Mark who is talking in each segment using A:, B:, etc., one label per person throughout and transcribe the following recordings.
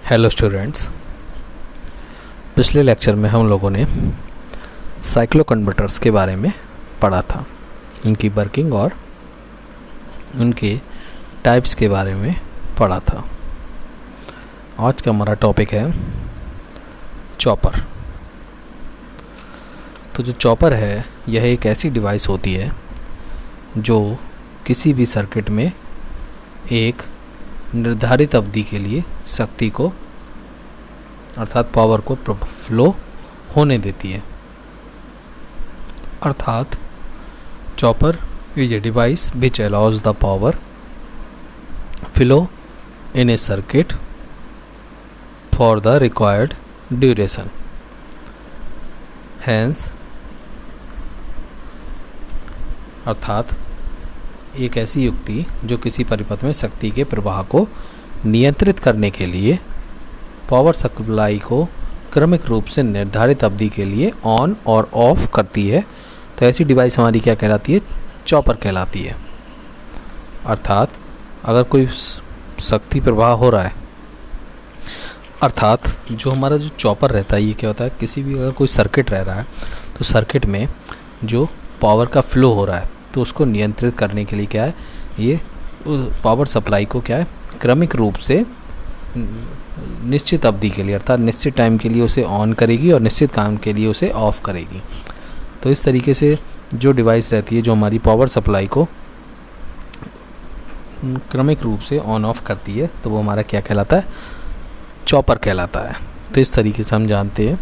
A: Hello students, पिछले lecture में हम लोगों ने साइक्लो कन्वर्टर्स के बारे में पढ़ा था, उनकी वर्किंग और उनके टाइप्स के बारे में पढ़ा था। आज का हमारा टॉपिक है चॉपर। तो जो चॉपर है यह एक ऐसी डिवाइस होती है जो किसी भी सर्किट में एक निर्धारित अवधि के लिए शक्ति को अर्थात पावर को फ्लो होने देती है। अर्थात chopper is a device which allows the power flow in a circuit for the required duration. Hence अर्थात एक ऐसी युक्ति जो किसी परिपथ में शक्ति के प्रवाह को नियंत्रित करने के लिए पावर सप्लाई को क्रमिक रूप से निर्धारित अवधि के लिए ऑन और ऑफ करती है। तो ऐसी डिवाइस हमारी क्या कहलाती है? चॉपर कहलाती है। अर्थात अगर कोई शक्ति प्रवाह हो रहा है, अर्थात जो हमारा जो चॉपर रहता है ये क्या होता है, किसी भी अगर कोई सर्किट रह रहा है तो सर्किट में जो पावर का फ्लो हो रहा है तो उसको नियंत्रित करने के लिए क्या है, ये पावर सप्लाई को क्या है, क्रमिक रूप से निश्चित अवधि के लिए अर्थात निश्चित टाइम के लिए उसे ऑन करेगी और निश्चित काम के लिए उसे ऑफ करेगी। तो इस तरीके से जो डिवाइस रहती है जो हमारी पावर सप्लाई को क्रमिक रूप से ऑन ऑफ करती है तो वो हमारा क्या कहलाता है? चॉपर कहलाता है। तो इस तरीके से हम जानते हैं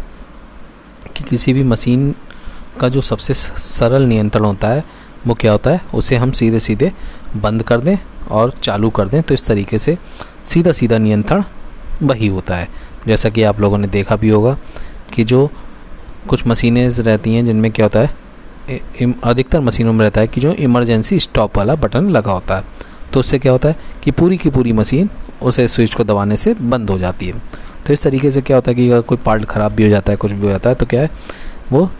A: कि किसी भी मशीन का जो सबसे सरल नियंत्रण होता है वो क्या होता है, उसे हम सीधे सीधे बंद कर दें और चालू कर दें। तो इस तरीके से सीधा सीधा नियंत्रण वही होता है। जैसा कि आप लोगों ने देखा भी होगा कि जो कुछ मशीनें रहती हैं जिनमें क्या होता है, अधिकतर मशीनों में रहता है कि जो इमरजेंसी स्टॉप वाला बटन लगा होता है। तो उससे क्या होता है कि पूरी की पूरी मशीन उसे स्विच को दबाने से बंद हो जाती है। तो इस तरीके से क्या होता है कि अगर कोई पार्ट ख़राब भी हो जाता है, कुछ भी हो जाता है, तो क्या है, वो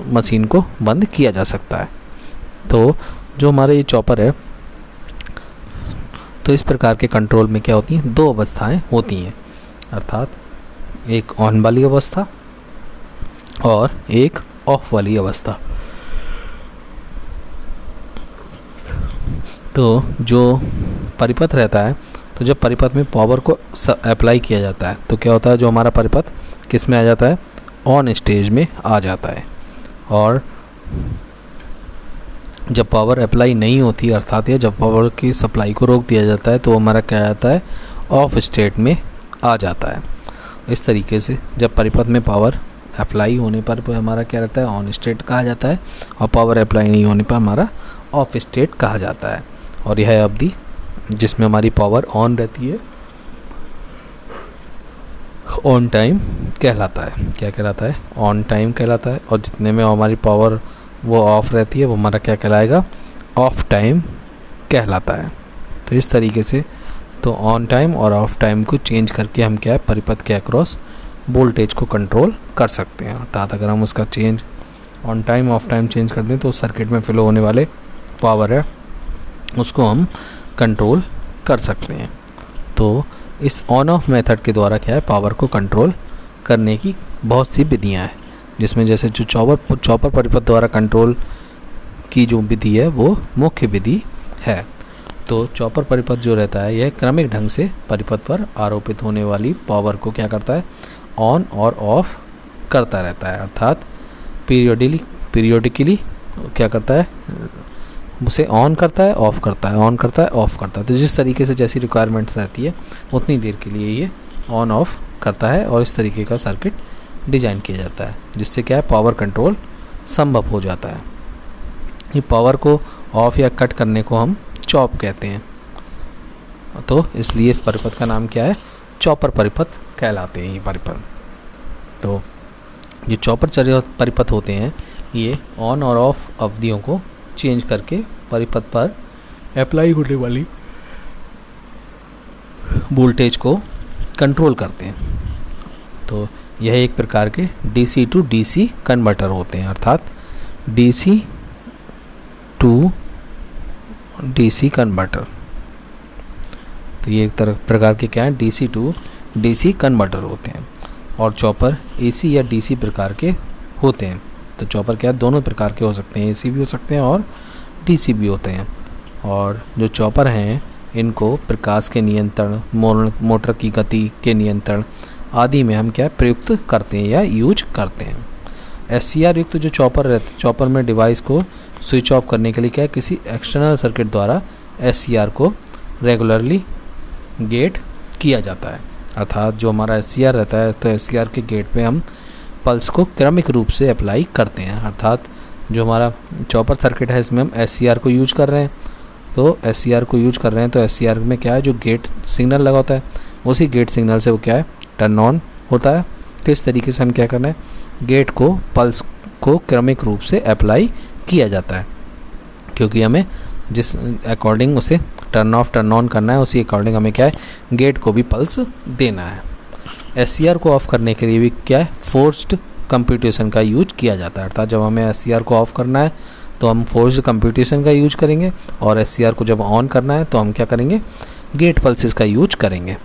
A: मशीन को बंद किया जा सकता है। तो जो हमारे ये चॉपर है, तो इस प्रकार के कंट्रोल में क्या होती हैं, दो अवस्थाएं होती हैं, अर्थात एक ऑन वाली अवस्था और एक ऑफ वाली अवस्था। तो जो परिपथ रहता है, तो जब परिपथ में पावर को अप्लाई किया जाता है तो क्या होता है, जो हमारा परिपथ किस में आ जाता है, ऑन स्टेज में आ जाता है। और जब पावर अप्लाई नहीं होती अर्थात या जब पावर की सप्लाई को रोक दिया जाता है तो हमारा क्या आता है, ऑफ स्टेट में आ जाता है। इस तरीके से जब परिपथ में पावर अप्लाई होने पर हमारा क्या रहता है, ऑन स्टेट कहा जाता है, और पावर अप्लाई नहीं होने पर हमारा ऑफ स्टेट कहा जाता है। और यह अवधि जिसमें हमारी पावर ऑन रहती है ऑन टाइम कहलाता है। क्या कहलाता है? ऑन टाइम कहलाता है। और जितने में हमारी पावर वो ऑफ रहती है वो हमारा क्या कहलाएगा, ऑफ टाइम कहलाता है। तो इस तरीके से तो ऑन टाइम और ऑफ टाइम को चेंज करके हम क्या है, परिपथ के अक्रॉस वोल्टेज को कंट्रोल कर सकते हैं। अर्थात अगर हम उसका change on time of time change कर दें तो सर्किट में फ्लो होने वाले पावर है उसको हम कंट्रोल कर सकते हैं। तो इस ऑन ऑफ मेथड के द्वारा क्या है, पावर को कंट्रोल करने की बहुत सी विधियाँ हैं, जिसमें जैसे जो चॉपर परिपथ द्वारा कंट्रोल की जो विधि है वो मुख्य विधि है। तो चॉपर परिपथ जो रहता है यह क्रमिक ढंग से परिपथ पर आरोपित होने वाली पावर को क्या करता है, ऑन और ऑफ करता रहता है। अर्थात पीरियोडिकली क्या करता है, उसे ऑन करता है, ऑफ करता है, ऑन करता है, ऑफ करता है। तो जिस तरीके से जैसी रिक्वायरमेंट्स रहती है उतनी देर के लिए ये ऑन ऑफ करता है और इस तरीके का सर्किट डिज़ाइन किया जाता है, जिससे क्या है, पावर कंट्रोल संभव हो जाता है। ये पावर को ऑफ या कट करने को हम चॉप कहते हैं। तो इसलिए इस परिपथ का नाम क्या है, चॉपर परिपथ कहलाते हैं ये परिपथ। तो ये चॉपर परिपथ होते हैं ये ऑन और ऑफ अवधियों को चेंज करके परिपथ पर अप्लाई होने वाली वोल्टेज को कंट्रोल करते हैं। तो यह एक प्रकार के डीसी टू डीसी कन्वर्टर होते हैं, अर्थात डीसी टू डीसी कन्वर्टर। तो ये एक प्रकार के क्या है, डीसी टू डीसी कन्वर्टर होते हैं और चॉपर एसी या डीसी प्रकार के होते हैं। तो चॉपर क्या है, दोनों प्रकार के हो सकते हैं, एसी भी हो सकते हैं और डीसी भी होते हैं। और जो चॉपर हैं इनको प्रकाश के नियंत्रण, मोटर की गति के नियंत्रण आदि में हम क्या प्रयुक्त करते हैं या यूज करते हैं। एससीआर युक्त जो चॉपर रहते, चॉपर में डिवाइस को स्विच ऑफ करने के लिए क्या है, किसी एक्सटर्नल सर्किट द्वारा एससीआर को रेगुलरली गेट किया जाता है। अर्थात जो हमारा एससीआर रहता है तो एससीआर के गेट पे हम पल्स को क्रमिक रूप से अप्लाई करते हैं। अर्थात जो हमारा चॉपर सर्किट है इसमें हम एससीआर को यूज कर रहे हैं, तो एससीआर को यूज कर रहे हैं तो एससीआर में क्या है, जो गेट सिग्नल लगा होता है उसी गेट सिग्नल से वो क्या है टर्न ऑन होता है। तो इस तरीके से हम क्या करना है, गेट को पल्स को क्रमिक रूप से अप्लाई किया जाता है, क्योंकि हमें जिस अकॉर्डिंग उसे टर्न ऑफ टर्न ऑन करना है उसी अकॉर्डिंग हमें क्या है गेट को भी पल्स देना है। एससीआर को ऑफ़ करने के लिए भी क्या है फोर्स्ड कंप्यूटेशन का यूज किया जाता है। अर्थात जब हमें एससीआर को ऑफ़ करना है तो हम फोर्स्ड कंप्यूटेशन का यूज करेंगे और एससीआर को जब ऑन करना है तो हम क्या करेंगे, गेट पल्सेस का यूज करेंगे।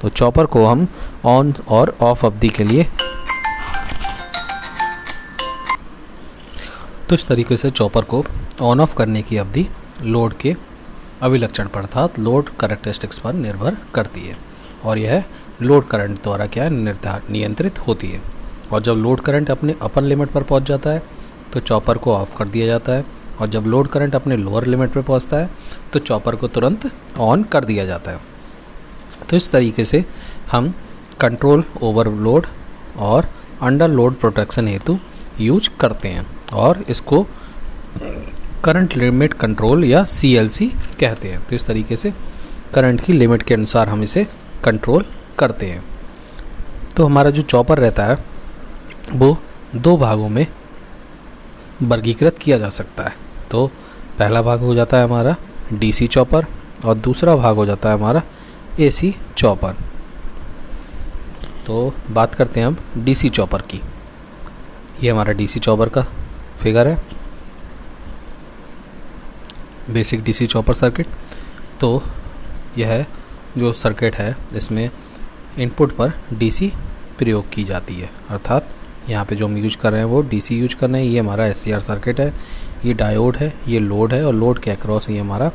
A: तो चॉपर को हम ऑन और ऑफ अवधि के लिए, तो इस तरीके से चॉपर को ऑन ऑफ करने की अवधि लोड के अभिलक्षण पर अर्थात लोड करैक्टरिस्टिक्स पर निर्भर करती है और यह लोड करंट द्वारा क्या नियंत्रित होती है। और जब लोड करंट अपने अपर लिमिट पर पहुंच जाता है तो चॉपर को ऑफ कर दिया जाता है और जब लोड करंट अपने लोअर लिमिट पर पहुंचता है तो चॉपर को तुरंत ऑन कर दिया जाता है। तो इस तरीके से हम कंट्रोल ओवरलोड और अंडर लोड प्रोटेक्शन हेतु यूज करते हैं और इसको करंट लिमिट कंट्रोल या CLC कहते हैं। तो इस तरीके से करंट की लिमिट के अनुसार हम इसे कंट्रोल करते हैं। तो हमारा जो चॉपर रहता है वो दो भागों में वर्गीकृत किया जा सकता है। तो पहला भाग हो जाता है हमारा DC चॉपर और दूसरा भाग हो जाता है हमारा AC चॉपर। तो बात करते हैं अब DC चॉपर की। ये हमारा DC चॉपर का फिगर है, बेसिक DC चॉपर सर्किट। तो यह जो सर्किट है इसमें इनपुट पर DC प्रयोग की जाती है। अर्थात यहाँ पे जो हम यूज कर रहे हैं वो DC यूज कर रहे हैं। ये हमारा SCR सर्किट है, ये डायोड है, ये लोड है और लोड के अक्रॉस ये हमारा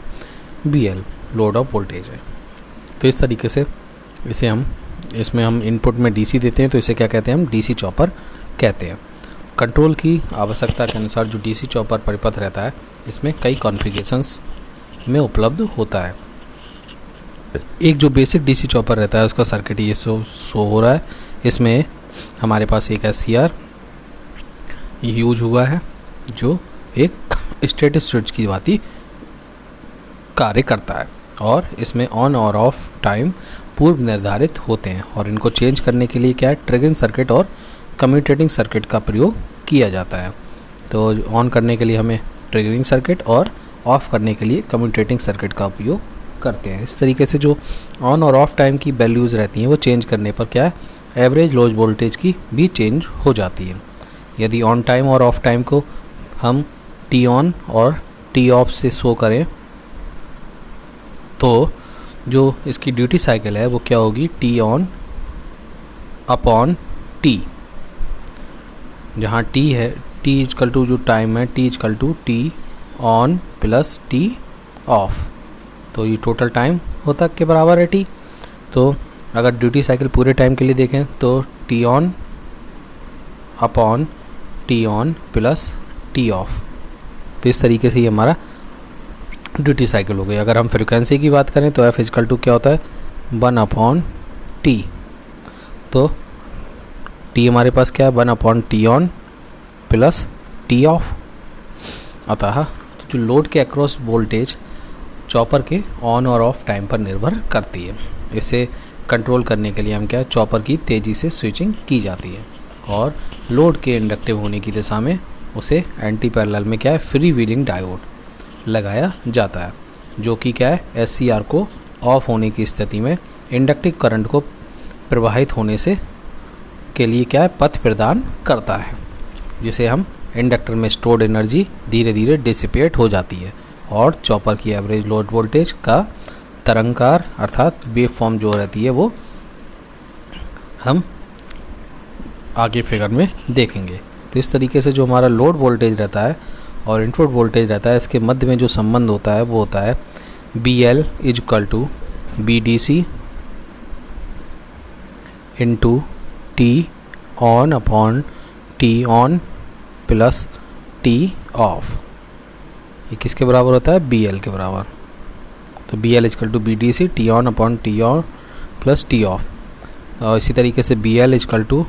A: BL लोड ऑफ वोल्टेज है। तो इस तरीके से इसे हम इसमें हम इनपुट में DC देते हैं तो इसे क्या कहते हैं, हम DC चॉपर कहते हैं। कंट्रोल की आवश्यकता के अनुसार जो DC चॉपर परिपथ रहता है इसमें कई कॉन्फ़िगरेशंस में उपलब्ध होता है। एक जो बेसिक DC चॉपर रहता है उसका सर्किट ये शो हो रहा है। इसमें हमारे पास एक SCR यूज हुआ है जो एक स्टेटस स्विच की भांति कार्य करता है और इसमें ऑन और ऑफ टाइम पूर्व निर्धारित होते हैं और इनको चेंज करने के लिए क्या है ट्रिगरिंग सर्किट और कम्यूटेटिंग सर्किट का प्रयोग किया जाता है। तो ऑन करने के लिए हमें ट्रिगरिंग सर्किट और ऑफ़ करने के लिए कम्यूटेटिंग सर्किट का उपयोग करते हैं। इस तरीके से जो ऑन और ऑफ टाइम की वैल्यूज़ रहती हैं वो चेंज करने पर क्या है एवरेज लोड वोल्टेज की भी चेंज हो जाती है। यदि ऑन टाइम और ऑफ टाइम को हम टी ऑन और टी ऑफ से शो करें तो जो इसकी ड्यूटी साइकिल है वो क्या होगी, टी ऑन अपॉन टी, जहाँ टी है टी इजकल टू जो टाइम है T is equal to T on plus T off, तो ये टोटल टाइम होता के बराबर है टी। तो अगर ड्यूटी साइकिल पूरे टाइम के लिए देखें तो T on upon T on plus T off, तो इस तरीके से ये हमारा ड्यूटी साइकिल हो गई। अगर हम फ्रिक्वेंसी की बात करें तो एफ इजकल टू क्या होता है 1 अपॉन टी, तो टी हमारे पास क्या है 1 upon T on plus T of. अतः तो जो लोड के अक्रॉस वोल्टेज चॉपर के ऑन और ऑफ टाइम पर निर्भर करती है। इसे कंट्रोल करने के लिए हम क्या चॉपर की तेज़ी से स्विचिंग की जाती है और लोड के इंडक्टिव होने की दिशा में उसे एंटी पैरेलल में क्या है फ्री व्हीलिंग डायोड लगाया जाता है, जो कि क्या है एससीआर को ऑफ होने की स्थिति में इंडक्टिव करंट को प्रवाहित होने से के लिए क्या है पथ प्रदान करता है, जिसे हम इंडक्टर में स्टोर्ड एनर्जी धीरे धीरे डिसिपेट हो जाती है और चॉपर की एवरेज लोड वोल्टेज का तरंगाकार अर्थात वेव फॉर्म जो रहती है वो हम आगे फिगर में देखेंगे। तो इस तरीके से जो हमारा लोड वोल्टेज रहता है और इनपुट वोल्टेज रहता है, इसके मध्य में जो संबंध होता है वो होता है BL is equal to BDC into T on upon T on plus T off. ये किसके बराबर होता है? BL के बराबर। तो BL is equal to BDC T on upon T on plus T off. और इसी तरीके से BL is equal to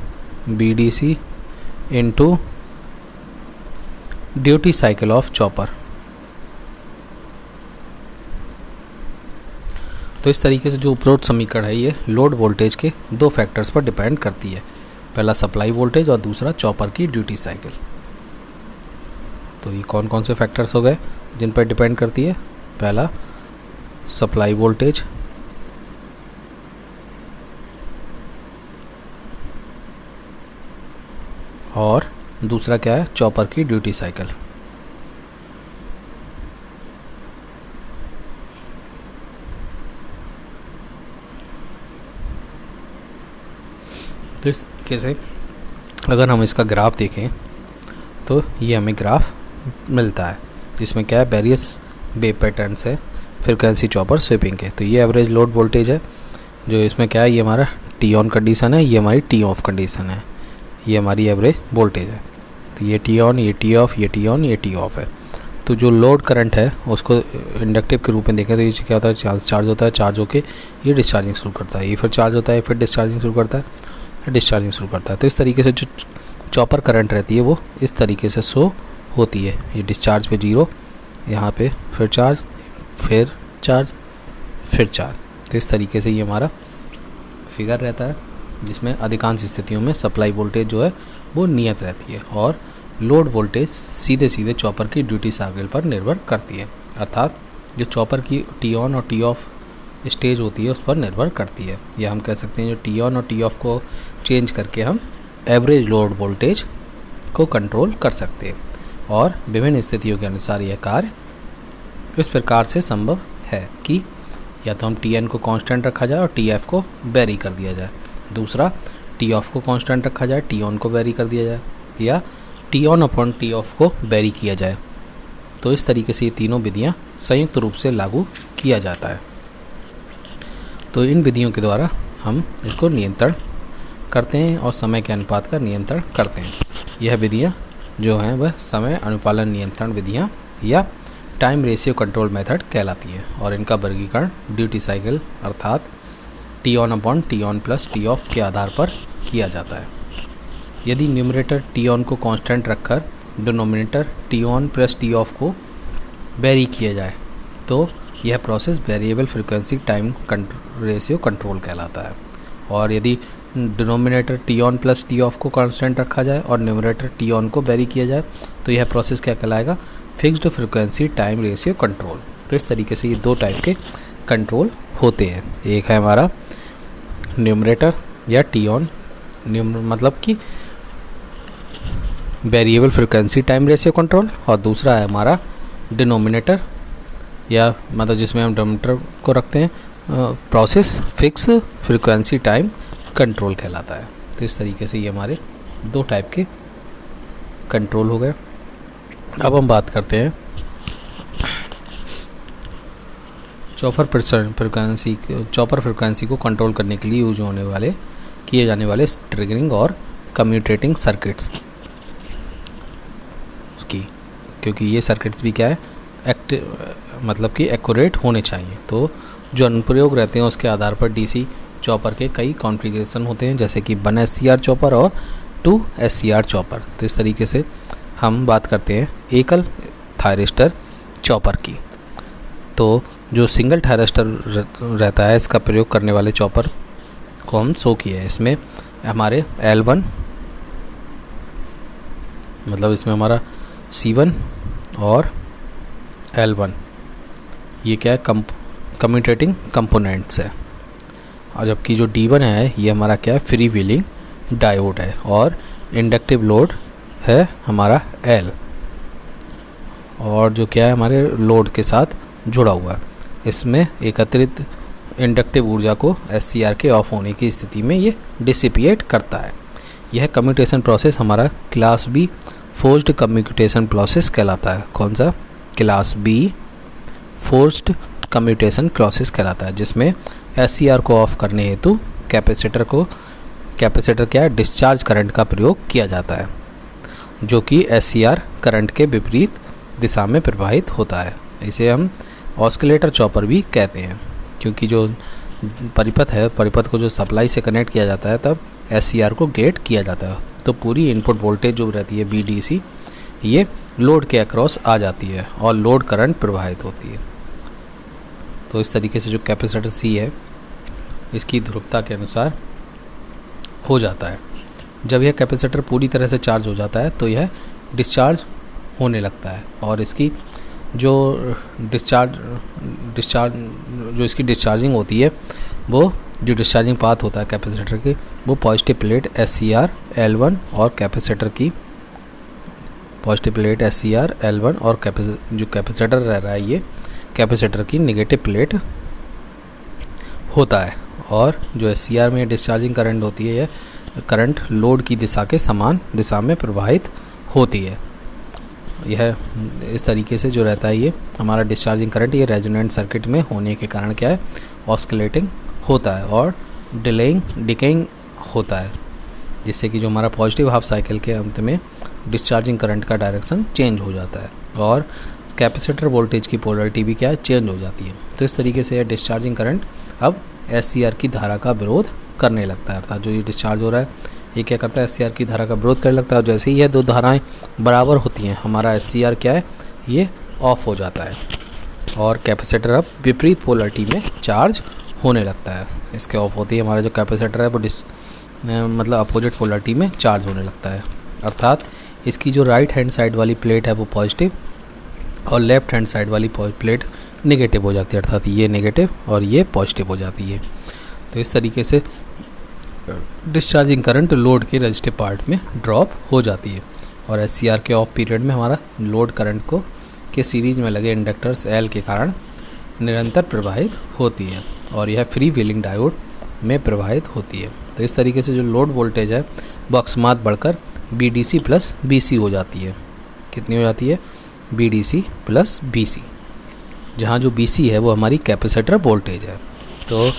A: BDC into duty cycle of chopper. तो इस तरीके से जो उपरोक्त समीकरण है ये लोड वोल्टेज के दो फैक्टर्स पर डिपेंड करती है, पहला सप्लाई वोल्टेज और दूसरा चॉपर की ड्यूटी साइकिल। तो ये कौन कौन से फैक्टर्स हो गए जिन पर डिपेंड करती है? पहला सप्लाई वोल्टेज, और दूसरा क्या है? चॉपर की ड्यूटी साइकिल। तो इस तरीके से अगर हम इसका ग्राफ देखें तो ये हमें ग्राफ मिलता है, जिसमें क्या है? वेरियस वेव पैटर्न्स है फ्रीक्वेंसी चॉपर स्वीपिंग के। तो ये एवरेज लोड वोल्टेज है, जो इसमें क्या है? ये हमारा टी ऑन कंडीशन है, ये हमारी टी ऑफ कंडीशन है, ये हमारी एवरेज वोल्टेज है। तो ये टी ऑन, ये टी ऑफ, ये टी ऑन, ये टी ऑफ है। तो जो लोड करंट है उसको इंडक्टिव के रूप में देखें तो ये क्या होता है? चार्ज होता है, चार्ज होके ये डिस्चार्जिंग शुरू करता है, ये फिर चार्ज होता है, फिर डिस्चार्जिंग शुरू करता है, फिर डिस्चार्जिंग शुरू करता है। तो इस तरीके से जो चॉपर करंट रहती है वो इस तरीके से शो होती है। ये डिस्चार्ज पे 0, यहाँ पे फिर चार्ज, फिर चार्ज, फिर चार्ज। तो इस तरीके से ये हमारा फिगर रहता है, जिसमें अधिकांश स्थितियों में सप्लाई वोल्टेज जो है वो नियत रहती है और लोड वोल्टेज सीधे सीधे चॉपर की ड्यूटी साइकिल पर निर्भर करती है, अर्थात जो चॉपर की टी ऑन और टी ऑफ स्टेज होती है उस पर निर्भर करती है। या हम कह सकते हैं जो टी ऑन और टी ऑफ को चेंज करके हम एवरेज लोड वोल्टेज को कंट्रोल कर सकते हैं, और विभिन्न स्थितियों के अनुसार यह कार्य इस प्रकार से संभव है कि या तो हम टी एन को कांस्टेंट रखा जाए और टी एफ को वेरी कर दिया जाए, दूसरा टी ऑफ को कांस्टेंट रखा जाए, टी ऑन को वेरी कर दिया जाए, या T on upon T of को वेरी किया जाए। तो इस तरीके से ये तीनों विधियाँ संयुक्त रूप से लागू किया जाता है। तो इन विधियों के द्वारा हम इसको नियंत्रण करते हैं और समय के अनुपात का नियंत्रण करते हैं। यह विधियाँ जो हैं वह समय अनुपालन नियंत्रण विधियाँ या टाइम रेशियो कंट्रोल मेथड कहलाती है, और इनका वर्गीकरण ड्यूटी साइकिल अर्थात T on upon T on plus T of के आधार पर किया जाता है। यदि न्यूमरेटर टी ऑन को कांस्टेंट रखकर denominator T on plus T of को वेरी किया जाए तो यह process variable frequency time ratio control कहलाता है। और यदि denominator T on plus T of को कांस्टेंट रखा जाए और न्यूमरेटर टी ऑन को वेरी किया जाए तो यह प्रोसेस क्या कहलाएगा? Fixed frequency time ratio control. तो इस तरीके से ये दो टाइप के कंट्रोल होते हैं, एक है हमारा न्यूमरेटर या टी ऑन मतलब कि variable frequency time ratio control, और दूसरा है हमारा डिनोमिनेटर या मतलब जिसमें हम डिनोमिनेटर को रखते हैं process fix frequency time control कहलाता है। तो इस तरीके से ये हमारे दो टाइप के कंट्रोल हो गए। अब हम बात करते हैं चॉपर फ्रीक्वेंसी को कंट्रोल करने के लिए यूज किए जाने वाले ट्रिगरिंग और कम्यूटेटिंग सर्किट्स की, क्योंकि ये सर्किट्स भी क्या है? मतलब कि एक्यूरेट होने चाहिए। तो जो अनुप्रयोग रहते हैं उसके आधार पर डीसी चॉपर के कई कॉन्फ़िगरेशन होते हैं, जैसे कि 1 SCR चॉपर और 2 SCR चॉपर। तो इस तरीके से हम बात करते हैं एकल थायरिस्टर चॉपर की। तो जो सिंगल थायरिस्टर रहता है इसका प्रयोग करने वाले चॉपर को हम शो किए हैं। इसमें हमारे L1 मतलब इसमें हमारा C1 और L1 ये क्या है? कम्यूटेटिंग कंपोनेंट्स है, और जबकि जो D1 है ये हमारा क्या है? फ्री व्हीलिंग डायोड है, और इंडक्टिव लोड है हमारा L, और जो क्या है हमारे लोड के साथ जुड़ा हुआ है। इसमें एक अतिरिक्त इंडक्टिव ऊर्जा को SCR के ऑफ होने की स्थिति में ये डिसिपिएट करता है। यह कम्यूटेशन प्रोसेस हमारा class B forced commutation process कहलाता है। कौन सा? Class B forced commutation process कहलाता है, जिसमें SCR को ऑफ करने हेतु कैपेसिटर क्या है, डिस्चार्ज करंट का प्रयोग किया जाता है, जो कि SCR करंट के विपरीत दिशा में प्रवाहित होता है। इसे हम ऑस्किलेटर चॉपर भी कहते हैं, क्योंकि जो परिपथ है, परिपथ को जो सप्लाई से कनेक्ट किया जाता है तब SCR को गेट किया जाता है, तो पूरी इनपुट वोल्टेज जो रहती है VDC ये लोड के अक्रॉस आ जाती है और लोड करंट प्रवाहित होती है। तो इस तरीके से जो कैपेसिटर C है इसकी ध्रुवता के अनुसार हो जाता है। जब यह कैपेसिटर पूरी तरह से चार्ज हो जाता है तो यह डिस्चार्ज होने लगता है, और इसकी जो इसकी डिस्चार्जिंग होती है, वो जो डिस्चार्जिंग पाथ होता है कैपेसिटर के, वो पॉजिटिव प्लेट SCR L1 और कैपेसिटर की पॉजिटिव प्लेट SCR L1 और जो कैपेसिटर रह रहा है ये कैपेसिटर की नेगेटिव प्लेट होता है। और जो SCR में डिस्चार्जिंग करंट होती है, यह करंट लोड की दिशा के समान दिशा में प्रवाहित होती है। यह इस तरीके से जो रहता है ये हमारा डिस्चार्जिंग करंट, ये रेजोनेंट सर्किट में होने के कारण क्या है, ऑस्किलेटिंग होता है और डिकेइंग होता है, जिससे कि जो हमारा पॉजिटिव हाफ साइकिल के अंत में डिस्चार्जिंग करंट का डायरेक्शन चेंज हो जाता है और कैपेसिटर वोल्टेज की पोलरिटी भी क्या है, चेंज हो जाती है। तो इस तरीके से यह डिस्चार्जिंग करंट अब SCR की धारा का विरोध करने लगता है, अर्थात जो ये डिस्चार्ज हो रहा है ये क्या करता है, SCR की धारा का विरोध करने लगता है। और जैसे ही यह दो धाराएं बराबर होती हैं, हमारा SCR क्या है, ये ऑफ हो जाता है और कैपेसिटर अब विपरीत पोलरिटी में चार्ज होने लगता है। इसके ऑफ होते ही हमारा जो कैपेसिटर है वो मतलब अपोजिट पोलरिटी में चार्ज होने लगता है, अर्थात इसकी जो राइट हैंड साइड वाली प्लेट है वो पॉजिटिव और लेफ्ट हैंड साइड वाली प्लेट नेगेटिव हो जाती है, अर्थात ये नेगेटिव और ये पॉजिटिव हो जाती है। तो इस तरीके से डिस्चार्जिंग करंट लोड के रेजिस्टिव पार्ट में ड्रॉप हो जाती है और SCR के ऑफ पीरियड में हमारा लोड करंट को के सीरीज में लगे इंडक्टर्स L के कारण निरंतर प्रवाहित होती है और यह फ्री व्हीलिंग डायोड में प्रवाहित होती है। तो इस तरीके से जो लोड वोल्टेज है वो अकस्मात बढ़कर BDC प्लस BC हो जाती है। कितनी हो जाती है? BDC प्लस BC, जहाँ जो BC है वो हमारी कैपेसिटर वोल्टेज है। तो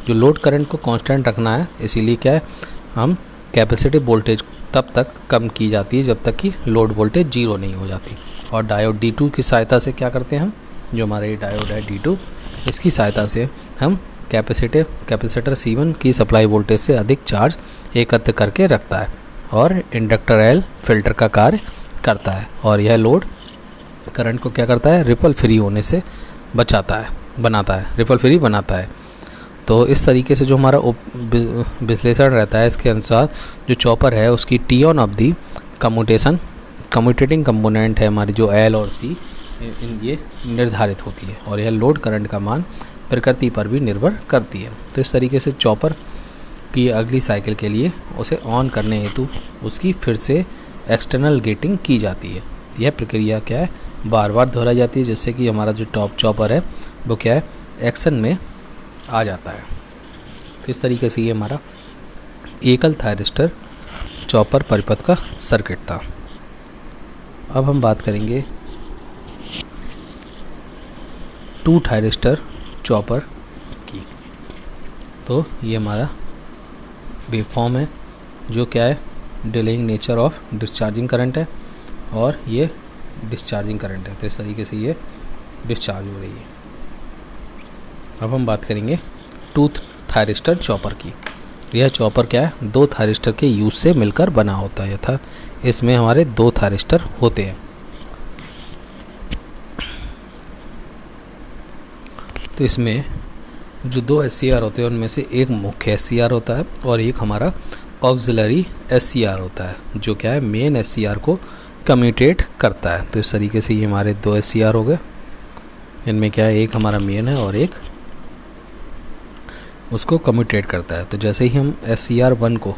A: जो लोड करंट को कांस्टेंट रखना है, इसीलिए क्या है, हम कैपेसिटिव वोल्टेज तब तक कम की जाती है जब तक कि लोड वोल्टेज 0 नहीं हो जाती। और डायोड D2 की सहायता से क्या करते हैं हम, जो हमारा ये डायोड है D2, इसकी सहायता से हम कैपेसिटर C1 की सप्लाई वोल्टेज से अधिक चार्ज एकत्र करके रखता है और इंडक्टर L फिल्टर का कार्य करता है और यह लोड करंट को क्या करता है, रिपल फ्री होने से रिपल फ्री बनाता है। तो इस तरीके से जो हमारा विश्लेषण रहता है, इसके अनुसार जो चॉपर है उसकी टी ऑन अवधि कम्यूटेटिंग कंपोनेंट है हमारी जो L और C ये निर्धारित होती है और यह लोड करंट का मान प्रकृति पर भी निर्भर करती है। तो इस तरीके से चॉपर की अगली साइकिल के लिए उसे ऑन करने हेतु उसकी फिर से एक्सटर्नल गेटिंग की जाती है। यह प्रक्रिया क्या है, बार बार दोहराई जाती है, जिससे कि हमारा जो टॉप चॉपर है वो क्या है, एक्शन में आ जाता है। तो इस तरीके से ये हमारा एकल थायरिस्टर चॉपर परिपथ का सर्किट था। अब हम बात करेंगे 2 थायरिस्टर चॉपर की। तो ये हमारा वेवफॉर्म है जो क्या है, delaying nature of discharging current है और ये डिस्चार्जिंग करंट है। तो इस तरीके से ये डिस्चार्ज हो रही है। अब हम बात करेंगे 2 थायरिस्टर चॉपर की। यह चॉपर क्या है, 2 थायरिस्टर के यूज से मिलकर बना होता है, था इसमें हमारे 2 थायरिस्टर होते हैं। तो इसमें जो 2 SCR होते हैं उनमें से एक मुख्य SCR होता है और एक हमारा ऑक्सिलरी SCR होता है, जो क्या है, मेन SCR को कम्यूटेट करता है। तो इस तरीके से ये हमारे 2 SCR हो गए। इनमें क्या है, एक हमारा मेन है और एक उसको कम्यूटेट करता है। तो जैसे ही हम SCR1 को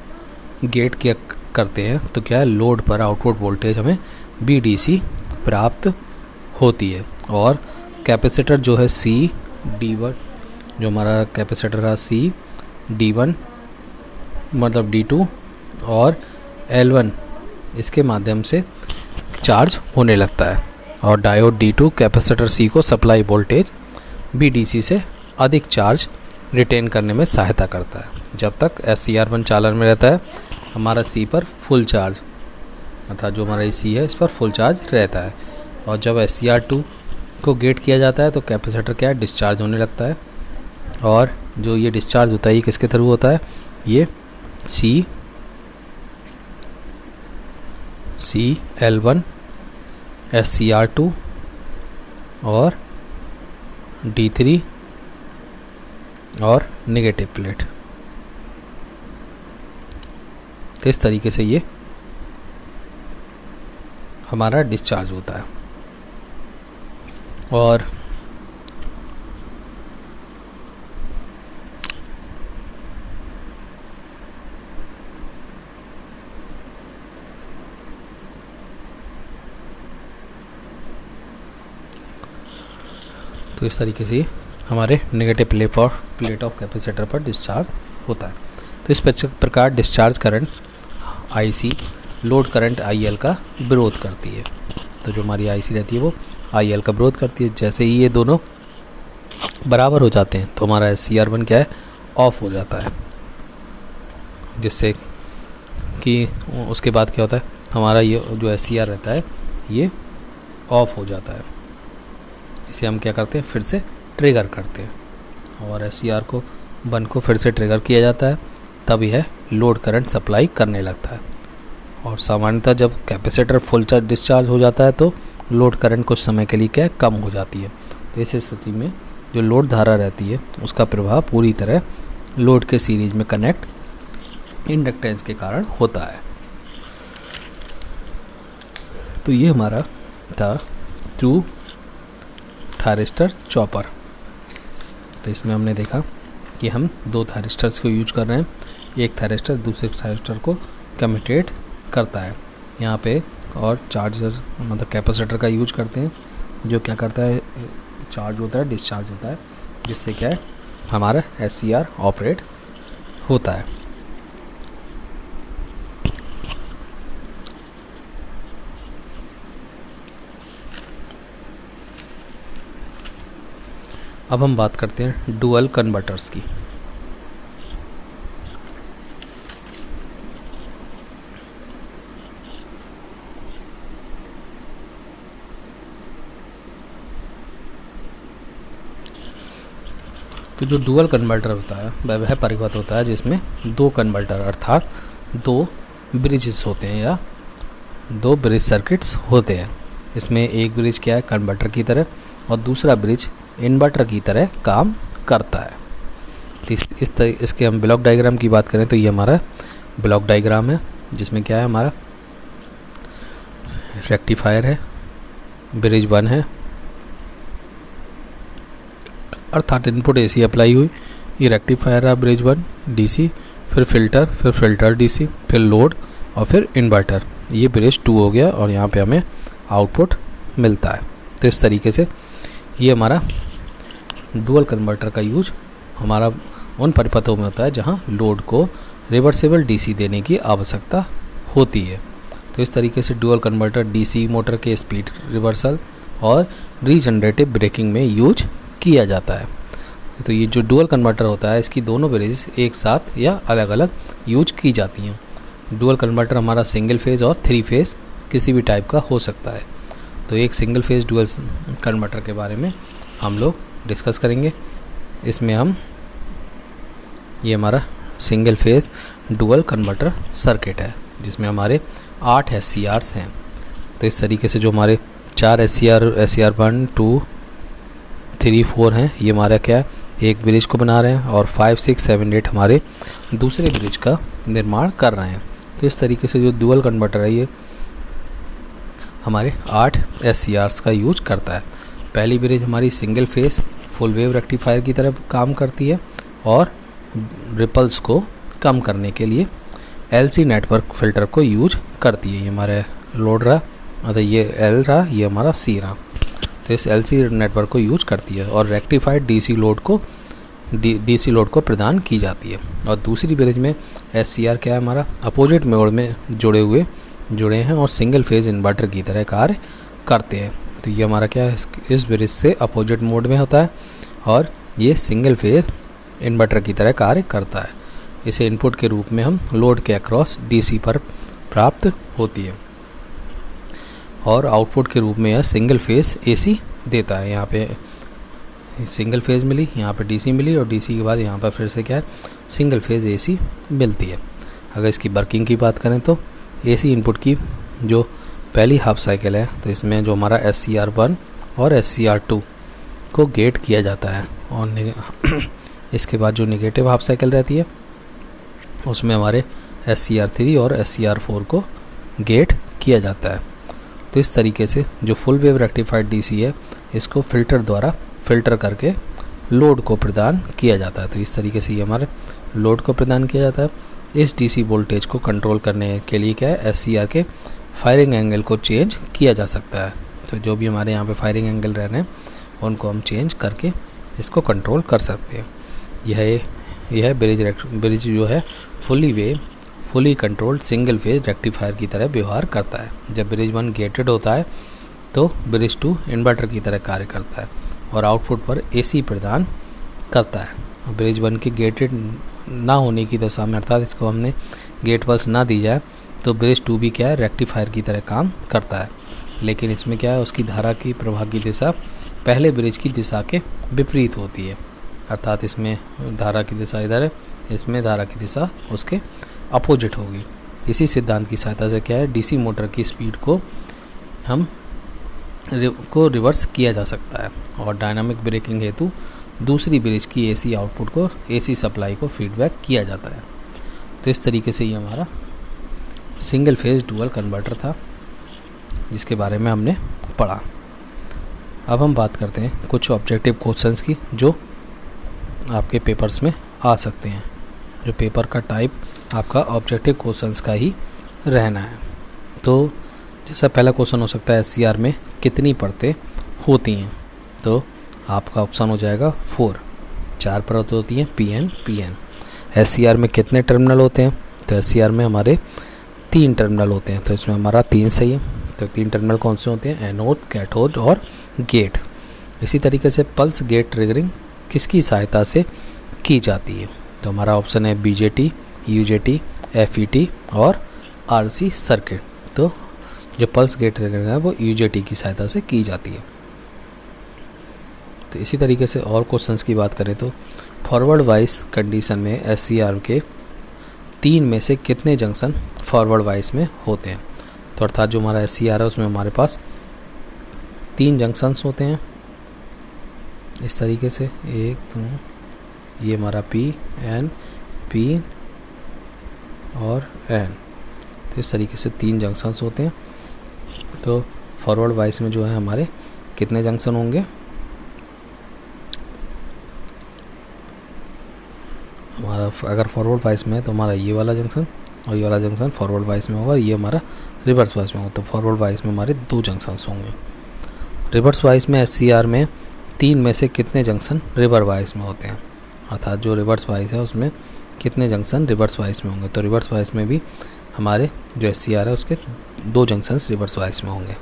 A: गेट किया करते हैं तो क्या है, लोड पर आउटपुट वोल्टेज हमें BDC प्राप्त होती है और कैपेसिटर जो है C जो हमारा कैपेसिटर रहा C D1 मतलब D2 और L1 इसके माध्यम से चार्ज होने लगता है, और डायोड D2 कैपेसिटर C को सप्लाई वोल्टेज VDC से अधिक चार्ज रिटेन करने में सहायता करता है। जब तक SCR1 चालन में रहता है हमारा C पर फुल चार्ज, अर्थात जो हमारा C है इस पर फुल चार्ज रहता है, और जब SCR2 को गेट किया जाता है तो कैपेसिटर क्या है, डिस्चार्ज होने लगता है। और जो ये डिस्चार्ज होता है ये किसके थ्रू होता है, ये CL1 SCR2 और D3 और नेगेटिव प्लेट, तो इस तरीके से ये हमारा डिस्चार्ज होता है। और तो इस तरीके से हमारे नेगेटिव प्लेट ऑफ कैपेसिटर पर डिस्चार्ज होता है। तो इस प्रकार discharge current IC load current IL का विरोध करती है। तो जो हमारी IC रहती है वो IL का विरोध करती है। जैसे ही ये दोनों बराबर हो जाते हैं तो हमारा SCR1 क्या है, ऑफ हो जाता है, जिससे कि उसके बाद क्या होता है, हमारा ये जो SCR रहता है ये ऑफ हो जाता है। इसे हम क्या करते हैं, फिर से ट्रिगर करते हैं, और SCR को 1 को फिर से ट्रिगर किया जाता है, तब यह लोड करंट सप्लाई करने लगता है। और सामान्यतः जब कैपेसिटर फुल चार्ज डिस्चार्ज हो जाता है तो लोड करंट कुछ समय के लिए क्या कम हो जाती है। तो इस स्थिति में जो लोड धारा रहती है उसका प्रभाव पूरी तरह लोड के सीरीज में कनेक्ट इंडक्टेंस के कारण होता है। तो ये हमारा था थ्रू थायरिस्टर चॉपर। तो इसमें हमने देखा कि हम 2 थायरिस्टर्स को यूज कर रहे हैं, एक थायरिस्टर दूसरे थायरिस्टर को कम्यूटेट करता है यहाँ पे, और चार्जर मतलब कैपेसिटर का यूज करते हैं जो क्या करता है, चार्ज होता है, डिस्चार्ज होता है, जिससे क्या है हमारा SCR ऑपरेट होता है। अब हम बात करते हैं डुअल कन्वर्टर्स की। तो जो डुअल कन्वर्टर होता है वह परिपथ होता है जिसमें 2 कन्वर्टर अर्थात 2 ब्रिजेस होते हैं या 2 ब्रिज सर्किट्स होते हैं। इसमें एक ब्रिज क्या है, कन्वर्टर की तरह, और दूसरा ब्रिज इन्वर्टर की तरह काम करता है। तो इसके हम ब्लॉक डायग्राम की बात करें तो ये हमारा ब्लॉक डायग्राम है, जिसमें क्या है, हमारा रेक्टिफायर है, ब्रिज 1 है, अर्थात इनपुट AC अप्लाई हुई, ये रेक्टिफायर है ब्रिज 1 DC, फिर फिल्टर DC, फिर लोड और फिर इन्वर्टर, ये ब्रिज 2 हो गया, और यहाँ पे हमें आउटपुट मिलता है। तो इस तरीके से ये हमारा डुअल कन्वर्टर का यूज हमारा उन परिपथों में होता है जहाँ लोड को रिवर्सिबल DC देने की आवश्यकता होती है। तो इस तरीके से डुअल कन्वर्टर DC मोटर के स्पीड रिवर्सल और रीजनरेटिव ब्रेकिंग में यूज किया जाता है। तो ये जो डुअल कन्वर्टर होता है इसकी दोनों ब्रिज एक साथ या अलग अलग यूज की जाती हैं। डुअल कन्वर्टर हमारा सिंगल फेज़ और 3 फेज़ किसी भी टाइप का हो सकता है। तो एक सिंगल फेज़ डुअल कन्वर्टर के बारे में हम लोग डिस्कस करेंगे। इसमें हम ये हमारा single phase dual converter circuit है जिसमें हमारे 8 SCRs हैं। तो इस तरीके से जो हमारे 4 SCR 1 2 3 4 हैं, ये हमारा क्या है, एक ब्रिज को बना रहे हैं, और 5 6 7 8 हमारे दूसरे ब्रिज का निर्माण कर रहे हैं। तो इस तरीके से जो डुअल कन्वर्टर है ये हमारे 8 SCRs का यूज करता है। पहली ब्रिज हमारी single phase full wave rectifier की तरह काम करती है, और रिपल्स को कम करने के लिए LC नेटवर्क फ़िल्टर को यूज करती है। ये हमारे लोड रहा, मतलब ये L रहा, ये हमारा C रहा। तो इस LC नेटवर्क को यूज करती है, और रेक्टिफाइड DC लोड को डीसी लोड को प्रदान की जाती है। और दूसरी ब्रिज में एससीआर क्या है हमारा, अपोजिट मोड में जुड़े हैं और सिंगल फेज इन्वर्टर की तरह कार्य करते हैं। तो ये हमारा क्या है, इस ब्रिज से अपोजिट मोड में होता है और ये सिंगल फेज इन्वर्टर की तरह कार्य करता है। इसे इनपुट के रूप में हम लोड के अक्रॉस डीसी पर प्राप्त होती है और आउटपुट के रूप में यह सिंगल फेज एसी देता है। यहाँ पे सिंगल फेज मिली, यहाँ पे डीसी मिली और डीसी के बाद यहाँ पर फिर से क्या है, सिंगल फेज एसी मिलती है। अगर इसकी वर्किंग की बात करें तो एसी इनपुट की जो पहली हाफ साइकिल है, तो इसमें जो हमारा SCR1 और SCR2 को गेट किया जाता है और इसके बाद जो नेगेटिव हाफ साइकिल रहती है उसमें हमारे SCR3 और SCR4 को गेट किया जाता है। तो इस तरीके से जो फुल वेव रेक्टिफाइड डीसी है, इसको फिल्टर द्वारा फिल्टर करके लोड को प्रदान किया जाता है। तो इस तरीके से ये हमारे लोड को प्रदान किया जाता है। इस डीसी वोल्टेज को कंट्रोल करने के लिए क्या है, SCR के फायरिंग एंगल को चेंज किया जा सकता है। तो जो भी हमारे यहाँ पे फायरिंग एंगल रह रहे हैं उनको हम चेंज करके इसको कंट्रोल कर सकते हैं। यह ब्रिज जो है fully controlled single phase rectifier की तरह व्यवहार करता है। जब ब्रिज 1 गेटेड होता है तो ब्रिज 2 इन्वर्टर की तरह कार्य करता है और आउटपुट पर एसी प्रदान करता है। ब्रिज 1 के गेटेड ना होने की दशा में, अर्थात इसको हमने गेट पल्स ना दी जाए, तो ब्रिज 2 भी क्या है, रेक्टिफायर की तरह काम करता है। लेकिन इसमें क्या है, उसकी धारा की प्रवाह की दिशा पहले ब्रिज की दिशा के विपरीत होती है। अर्थात इसमें धारा की दिशा इधर है, इसमें धारा की दिशा उसके अपोजिट होगी। इसी सिद्धांत की सहायता से क्या है, डीसी मोटर की स्पीड को रिवर्स किया जा सकता है और डायनामिक ब्रेकिंग हेतु दूसरी ब्रिज की एसी आउटपुट को एसी सप्लाई को फीडबैक किया जाता है। तो इस तरीके से ये हमारा सिंगल फेज डुअल कन्वर्टर था जिसके बारे में हमने पढ़ा। अब हम बात करते हैं कुछ ऑब्जेक्टिव क्वेश्चंस की जो आपके पेपर्स में आ सकते हैं। जो पेपर का टाइप आपका ऑब्जेक्टिव क्वेश्चंस का ही रहना है। तो जैसा पहला क्वेश्चन हो सकता है, SCR में कितनी परतें होती हैं, तो आपका ऑप्शन हो जाएगा 4 परतें होती हैं, PN। SCR में कितने टर्मिनल होते हैं, तो SCR में हमारे 3 टर्मिनल होते हैं। तो इसमें हमारा 3 सही है। तो 3 टर्मिनल कौन से होते हैं, एनोड, कैथोड और गेट। इसी तरीके से पल्स गेट ट्रिगरिंग किसकी सहायता से की जाती है, तो हमारा ऑप्शन है BJT, UJT, FET और RC सर्किट। तो जो पल्स गेट ट्रिगरिंग है वो UJT की सहायता से की जाती है। तो इसी तरीके से और क्वेश्चंस की बात करें तो फॉरवर्ड वाइस कंडीशन में SCR के 3 में से कितने जंक्शन फॉरवर्ड वाइस में होते हैं, तो अर्थात जो हमारा SCR है उसमें हमारे पास 3 जंक्शंस होते हैं इस तरीके से, 1 2, ये हमारा P और N। तो इस तरीके से 3 जंक्शंस होते हैं। तो फॉरवर्ड वाइस में जो है हमारे कितने जंक्शन होंगे, हमारा अगर फॉरवर्ड वाइस में है तो हमारा ये वाला जंक्शन और ये वाला जंक्शन फॉरवर्ड वाइस में होगा, ये हमारा रिवर्स वाइस में होगा। तो फॉरवर्ड वाइस में हमारे 2 जंक्शंस होंगे। रिवर्स वाइस में SCR में 3 में से कितने जंक्शन रिवर्स वाइस में होते हैं, अर्थात जो रिवर्स वाइस है उसमें कितने जंक्शन रिवर्स वाइस में होंगे, तो रिवर्स वाइस में भी हमारे जो SCR है उसके 2 जंक्शंस रिवर्स वाइस में होंगे।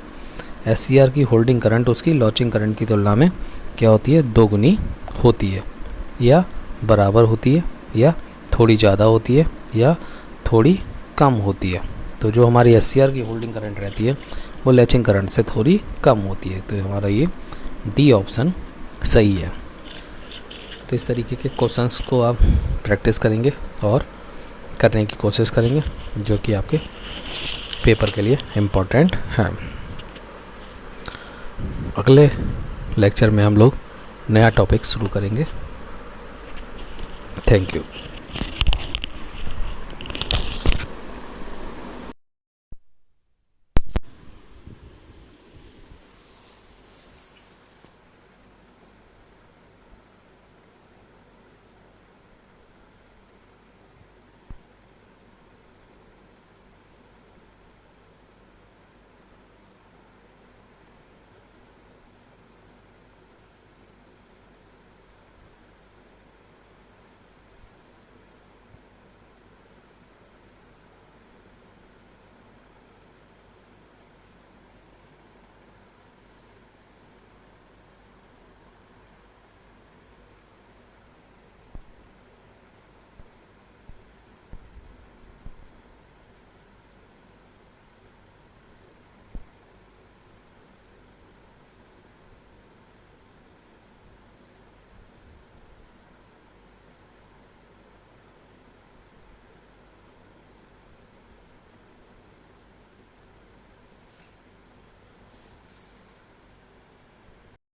A: SCR की होल्डिंग करंट उसकी लॉचिंग करंट की तुलना में क्या होती है, 2 गुनी होती है, या बराबर होती है, या थोड़ी ज़्यादा होती है, या थोड़ी कम होती है। तो जो हमारी SCR की होल्डिंग करंट रहती है वो लैचिंग करंट से थोड़ी कम होती है। तो हमारा ये D ऑप्शन सही है। तो इस तरीके के क्वेश्चंस को आप प्रैक्टिस करेंगे और करने की कोशिश करेंगे जो कि आपके पेपर के लिए इम्पोर्टेंट है। अगले लेक्चर में हम लोग नया टॉपिक शुरू करेंगे। Thank you.